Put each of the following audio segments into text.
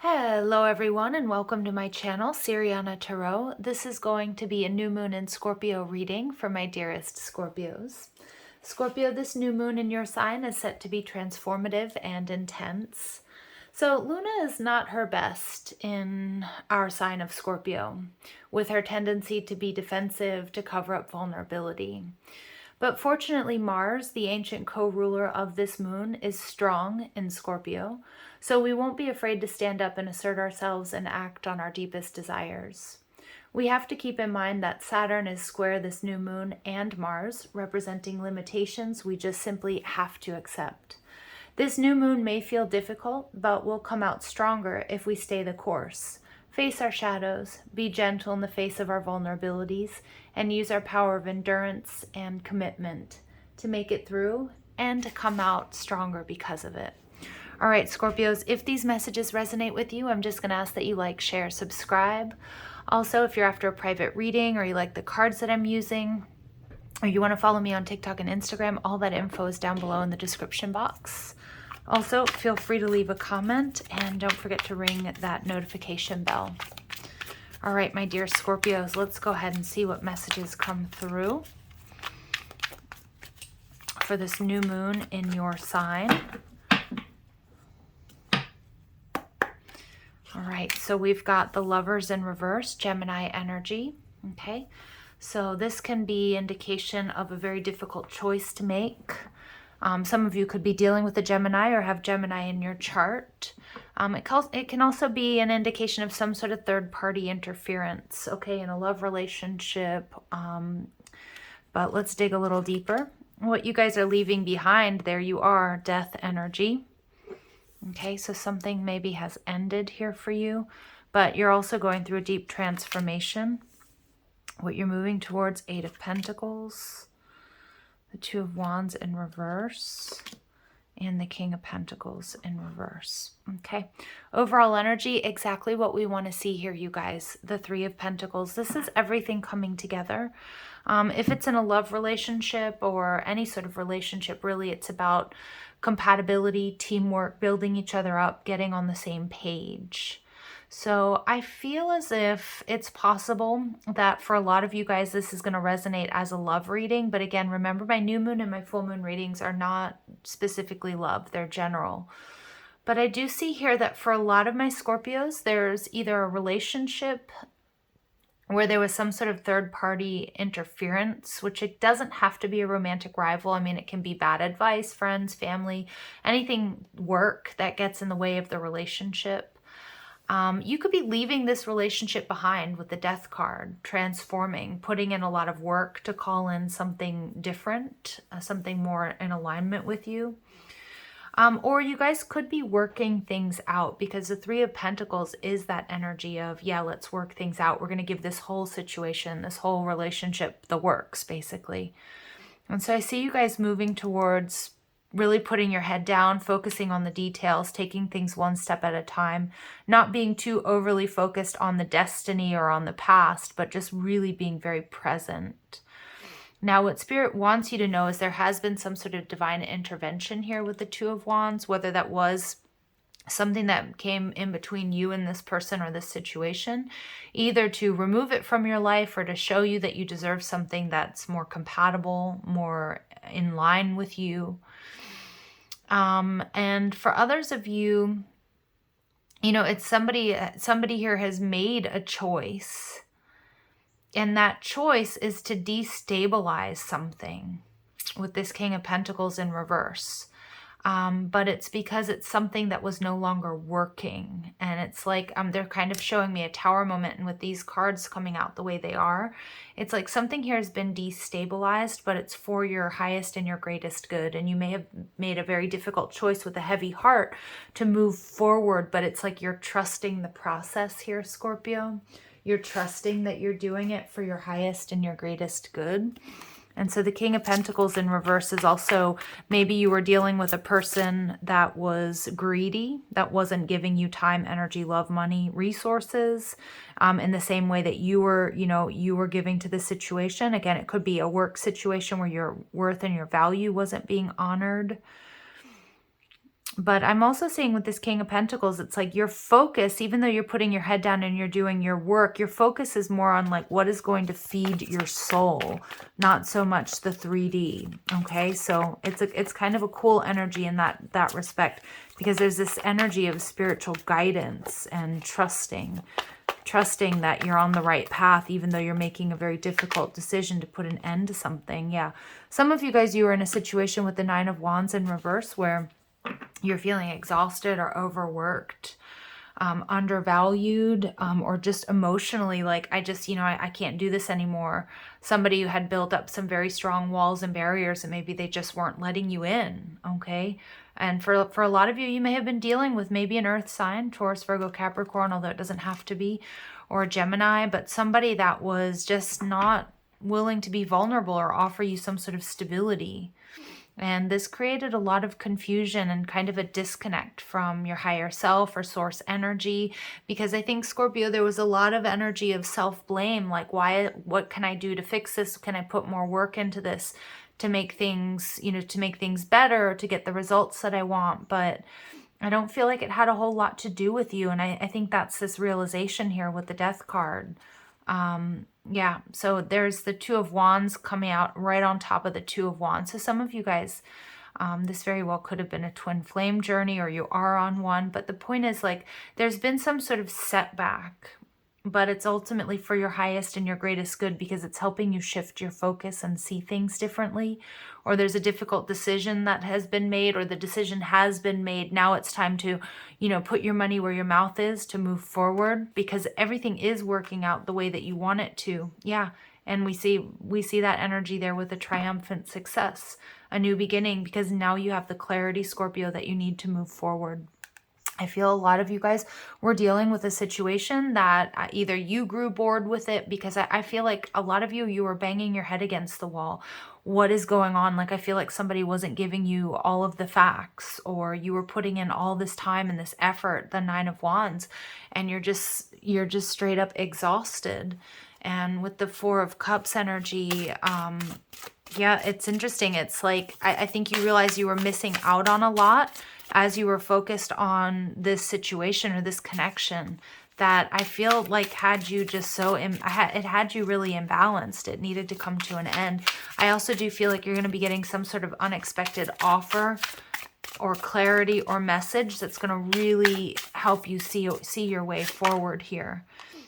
Hello everyone and welcome to my channel, Siriana Tarot. This is going to be a new moon in Scorpio reading for my dearest Scorpios. Scorpio, this new moon in your sign is set to be transformative and intense. So Luna is not her best in our sign of Scorpio, with her tendency to be defensive, to cover up vulnerability. But fortunately, Mars, the ancient co-ruler of this moon, is strong in Scorpio, so we won't be afraid to stand up and assert ourselves and act on our deepest desires. We have to keep in mind that Saturn is square this new moon and Mars, representing limitations we just simply have to accept. This new moon may feel difficult, but we'll come out stronger if we stay the course. Face our shadows, be gentle in the face of our vulnerabilities, and use our power of endurance and commitment to make it through and to come out stronger because of it. All right, Scorpios, if these messages resonate with you, I'm just going to ask that you like, share, subscribe. Also, if you're after a private reading or you like the cards that I'm using, or you want to follow me on TikTok and Instagram, all that info is down below in the description box. Also, feel free to leave a comment and don't forget to ring that notification bell. All right, my dear Scorpios, let's go ahead and see what messages come through for this new moon in your sign. All right, so we've got the Lovers in reverse, Gemini energy. Okay, so this can be indication of a very difficult choice to make. Some of you could be dealing with a Gemini or have Gemini in your chart. It can also be an indication of some sort of third-party interference, okay, in a love relationship. But let's dig a little deeper. What you guys are leaving behind, there you are, Death energy. Okay, so something maybe has ended here for you, but you're also going through a deep transformation. What you're moving towards, Eight of Pentacles, the Two of Wands in reverse, and the King of Pentacles in reverse. Okay, overall energy, exactly what we want to see here, you guys. The Three of Pentacles, this is everything coming together. If it's in a love relationship or any sort of relationship, really it's about compatibility, teamwork, building each other up, getting on the same page. So I feel as if it's possible that for a lot of you guys, this is going to resonate as a love reading. But again, remember, my new moon and my full moon readings are not specifically love. They're general. But I do see here that for a lot of my Scorpios, there's either a relationship where there was some sort of third-party interference, which it doesn't have to be a romantic rival. I mean, it can be bad advice, friends, family, anything, work that gets in the way of the relationship. You could be leaving this relationship behind with the Death card, transforming, putting in a lot of work to call in something different, something more in alignment with you. Or you guys could be working things out, because the Three of Pentacles is that energy of, yeah, let's work things out. We're going to give this whole situation, this whole relationship, the works, basically. And so I see you guys moving towards really putting your head down, focusing on the details, taking things one step at a time, not being too overly focused on the destiny or on the past, but just really being very present. Now, what Spirit wants you to know is there has been some sort of divine intervention here with the Two of Wands, whether that was something that came in between you and this person or this situation, either to remove it from your life or to show you that you deserve something that's more compatible, more in line with you. And for others of you, you know, it's somebody here has made a choice. And that choice is to destabilize something with this King of Pentacles in reverse. But it's because it's something that was no longer working. And it's like they're kind of showing me a tower moment. And with these cards coming out the way they are, it's like something here has been destabilized, but it's for your highest and your greatest good. And you may have made a very difficult choice with a heavy heart to move forward. But it's like you're trusting the process here, Scorpio. You're trusting that you're doing it for your highest and your greatest good. And so the King of Pentacles in reverse is also, maybe you were dealing with a person that was greedy, that wasn't giving you time, energy, love, money, resources, in the same way that you were, you were giving to the situation. Again, it could be a work situation where your worth and your value wasn't being honored. But I'm also seeing with this King of Pentacles, it's like your focus, even though you're putting your head down and you're doing your work, your focus is more on like what is going to feed your soul, not so much the 3D. Okay, so it's kind of a cool energy in that respect, because there's this energy of spiritual guidance and trusting that you're on the right path, even though you're making a very difficult decision to put an end to something. Yeah, some of you guys, you are in a situation with the Nine of Wands in reverse where you're feeling exhausted or overworked, undervalued, or just emotionally like, I can't do this anymore. Somebody who had built up some very strong walls and barriers, and maybe they just weren't letting you in. Okay. And for a lot of you, you may have been dealing with maybe an earth sign, Taurus, Virgo, Capricorn, although it doesn't have to be, or a Gemini, but somebody that was just not willing to be vulnerable or offer you some sort of stability. And this created a lot of confusion and kind of a disconnect from your higher self or source energy, because I think, Scorpio, there was a lot of energy of self-blame, like, what can I do to fix this? Can I put more work into this to make things, to make things better, or to get the results that I want? But I don't feel like it had a whole lot to do with you. And I think that's this realization here with the Death card. Yeah, so there's the Two of Wands coming out right on top of the Two of Wands. So some of you guys, this very well could have been a twin flame journey, or you are on one. But the point is, like, there's been some sort of setback, but it's ultimately for your highest and your greatest good, because it's helping you shift your focus and see things differently. Or there's a difficult decision that has been made, or the decision has been made. Now it's time to, put your money where your mouth is, to move forward, because everything is working out the way that you want it to. Yeah. And we see that energy there with a triumphant success, a new beginning, because now you have the clarity, Scorpio, that you need to move forward. I feel a lot of you guys were dealing with a situation that either you grew bored with it, because I feel like a lot of you were banging your head against the wall. What is going on? Like, I feel like somebody wasn't giving you all of the facts, or you were putting in all this time and this effort, the Nine of Wands, and you're just straight up exhausted. And with the Four of Cups energy, yeah, it's interesting. It's like, I think you realize you were missing out on a lot as you were focused on this situation or this connection, that I feel like had you just it had you really imbalanced. It needed to come to an end. I also do feel like you're going to be getting some sort of unexpected offer or clarity or message that's going to really help you see your way forward here.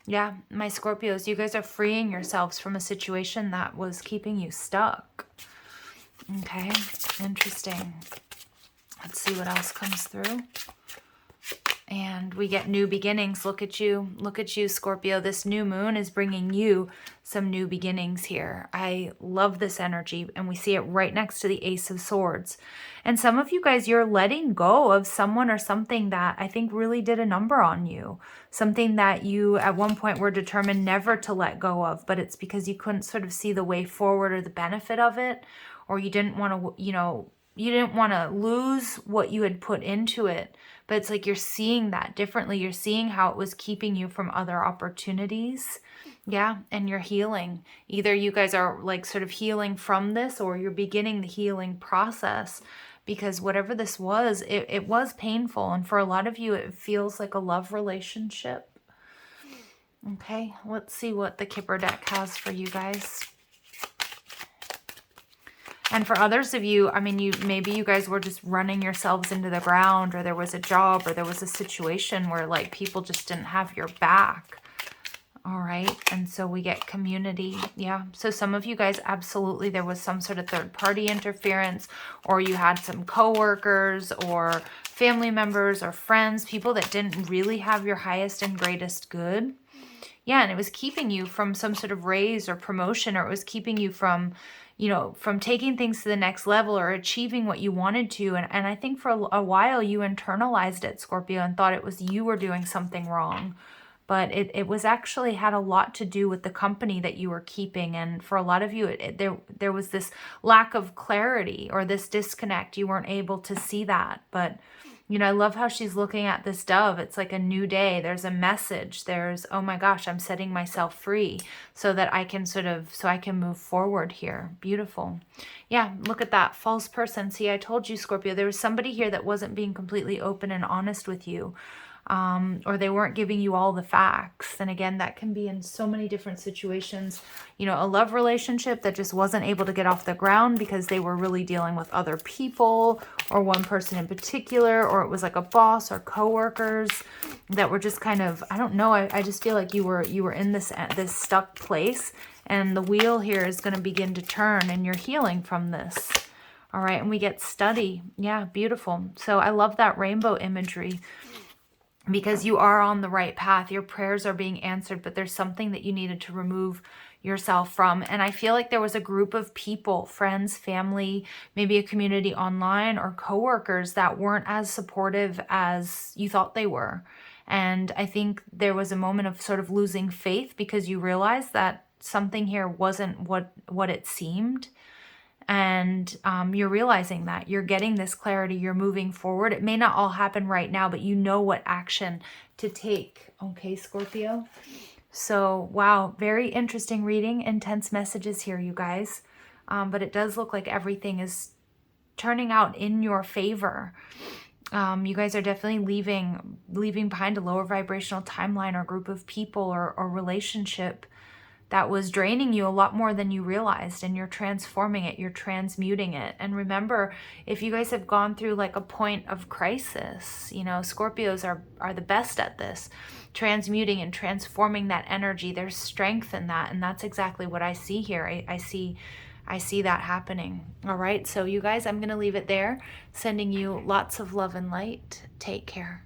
Yeah, my Scorpios, you guys are freeing yourselves from a situation that was keeping you stuck. Okay, interesting. Let's see what else comes through. And we get new beginnings. Look at you, Scorpio. This new moon is bringing you some new beginnings here. I love this energy, and we see it right next to the Ace of Swords. And some of you guys, you're letting go of someone or something that I think really did a number on you. Something that you at one point were determined never to let go of, but it's because you couldn't sort of see the way forward or the benefit of it, or you didn't want to, you didn't want to lose what you had put into it. But it's like you're seeing that differently. You're seeing how it was keeping you from other opportunities. Yeah, and you're healing. Either you guys are like sort of healing from this, or you're beginning the healing process, because whatever this was, it was painful. And for a lot of you, it feels like a love relationship. Okay, let's see what the Kipper deck has for you guys. And for others of you, I mean, maybe you guys were just running yourselves into the ground, or there was a job, or there was a situation where like people just didn't have your back. All right. And so we get community. Yeah. So some of you guys, absolutely, there was some sort of third-party interference, or you had some coworkers or family members or friends, people that didn't really have your highest and greatest good. Yeah. And it was keeping you from some sort of raise or promotion, or it was keeping you from, from taking things to the next level or achieving what you wanted to. And I think for a while you internalized it, Scorpio, and thought it was you were doing something wrong. But it was actually had a lot to do with the company that you were keeping. And for a lot of you, there was this lack of clarity or this disconnect. You weren't able to see that. But You know, I love how she's looking at this dove. It's like a new day. There's a message. There's, oh my gosh, I'm setting myself free so that I can so I can move forward here. Beautiful. Yeah, look at that. False person. See, I told you, Scorpio, there was somebody here that wasn't being completely open and honest with you. Or they weren't giving you all the facts. And again, that can be in so many different situations. You know, a love relationship that just wasn't able to get off the ground because they were really dealing with other people or one person in particular, or it was like a boss or coworkers that were just kind of, I don't know, I just feel like you were in this stuck place, and the wheel here is going to begin to turn and you're healing from this. All right, and we get study. Yeah, beautiful. So I love that rainbow imagery, because you are on the right path. Your prayers are being answered, but there's something that you needed to remove yourself from. And I feel like there was a group of people, friends, family, maybe a community online or coworkers that weren't as supportive as you thought they were. And I think there was a moment of sort of losing faith because you realized that something here wasn't what it seemed. And you're realizing that you're getting this clarity, you're moving forward. It may not all happen right now, but you know what action to take. Okay, Scorpio. So, wow, very interesting reading, intense messages here, you guys. But it does look like everything is turning out in your favor. You guys are definitely leaving behind a lower vibrational timeline or group of people or relationship that was draining you a lot more than you realized, and you're transforming it, you're transmuting it. And remember, if you guys have gone through like a point of crisis, you know, Scorpios are the best at this, transmuting and transforming that energy. There's strength in that, and that's exactly what I see here. I see that happening. All right, so you guys, I'm going to leave it there, sending you lots of love and light. Take care.